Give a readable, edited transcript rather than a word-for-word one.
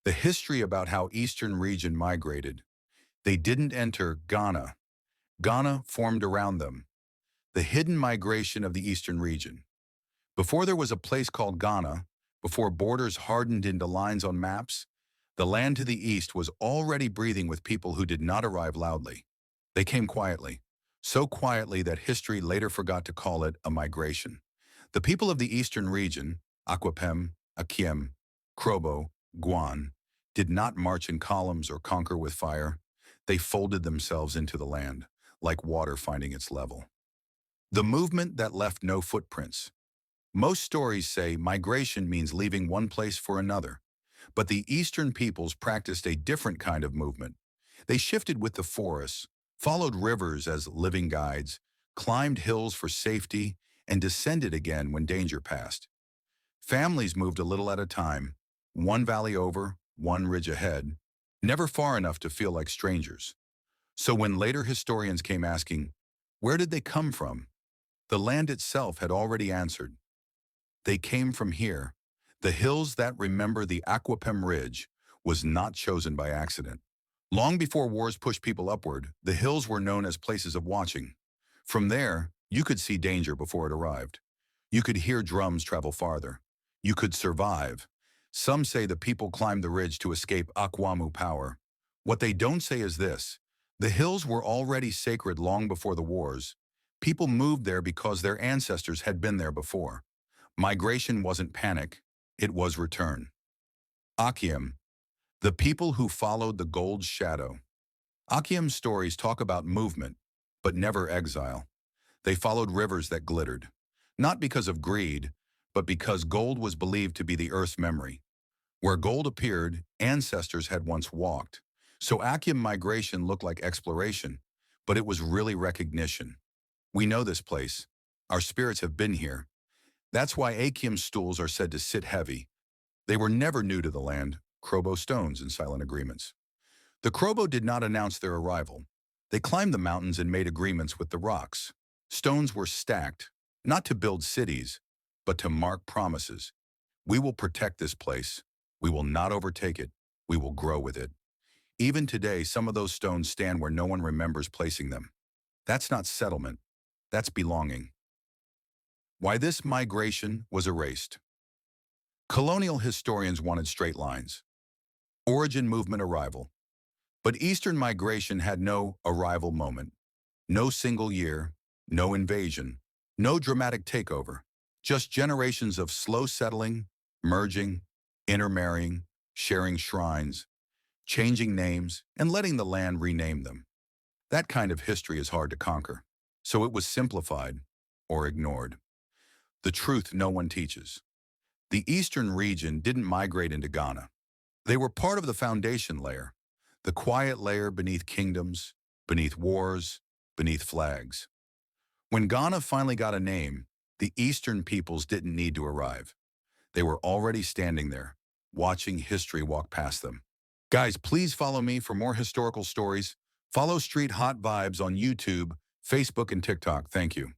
The history about how Eastern region migrated. They didn't enter Ghana. Ghana formed around them. The hidden migration of the Eastern region. Before there was a place called Ghana, before borders hardened into lines on maps, the land to the east was already breathing with people who did not arrive loudly. They came quietly, so quietly that history later forgot to call it a migration. The people of the eastern region, Akuapem, Akyem, Krobo, Guan, did not march in columns or conquer with fire. They folded themselves into the land, like water finding its level. The movement that left no footprints. Most stories say migration means leaving one place for another, but the Eastern peoples practiced a different kind of movement. They shifted with the forests, followed rivers as living guides, climbed hills for safety, and descended again when danger passed. Families moved a little at a time, one valley over, one ridge ahead, never far enough to feel like strangers. So when later historians came asking, where did they come from? The land itself had already answered. They came from here. The hills that remember the Akuapem Ridge was not chosen by accident. Long before wars pushed people upward, the hills were known as places of watching. From there, you could see danger before it arrived. You could hear drums travel farther. You could survive. Some say the people climbed the ridge to escape Akwamu power. What they don't say is this: the hills were already sacred long before the wars. People moved there because their ancestors had been there before. Migration wasn't panic, it was return. Akyem, the people who followed the gold shadow. Akyem's stories talk about movement, but never exile. They followed rivers that glittered, not because of greed, but because gold was believed to be the earth's memory. Where gold appeared, ancestors had once walked. So Akyem migration looked like exploration, but it was really recognition. We know this place. Our spirits have been here. That's why Akyem stools are said to sit heavy. They were never new to the land, Krobo stones in silent agreements. The Krobo did not announce their arrival. They climbed the mountains and made agreements with the rocks. Stones were stacked, not to build cities, but to mark promises. We will protect this place. We will not overtake it. We will grow with it. Even today, some of those stones stand where no one remembers placing them. That's not settlement. That's belonging. Why this migration was erased. Colonial historians wanted straight lines. Origin, movement, arrival. But Eastern migration had no arrival moment. No single year, no invasion, no dramatic takeover. Just generations of slow settling, merging, intermarrying, sharing shrines, changing names, and letting the land rename them. That kind of history is hard to conquer. So it was simplified or ignored. The truth no one teaches. The Eastern region didn't migrate into Ghana. They were part of the foundation layer, the quiet layer beneath kingdoms, beneath wars, beneath flags. When Ghana finally got a name, the Eastern peoples didn't need to arrive. They were already standing there, watching history walk past them. Guys, please follow me for more historical stories. Follow Street Hot Vibes on YouTube, Facebook, and TikTok. Thank you.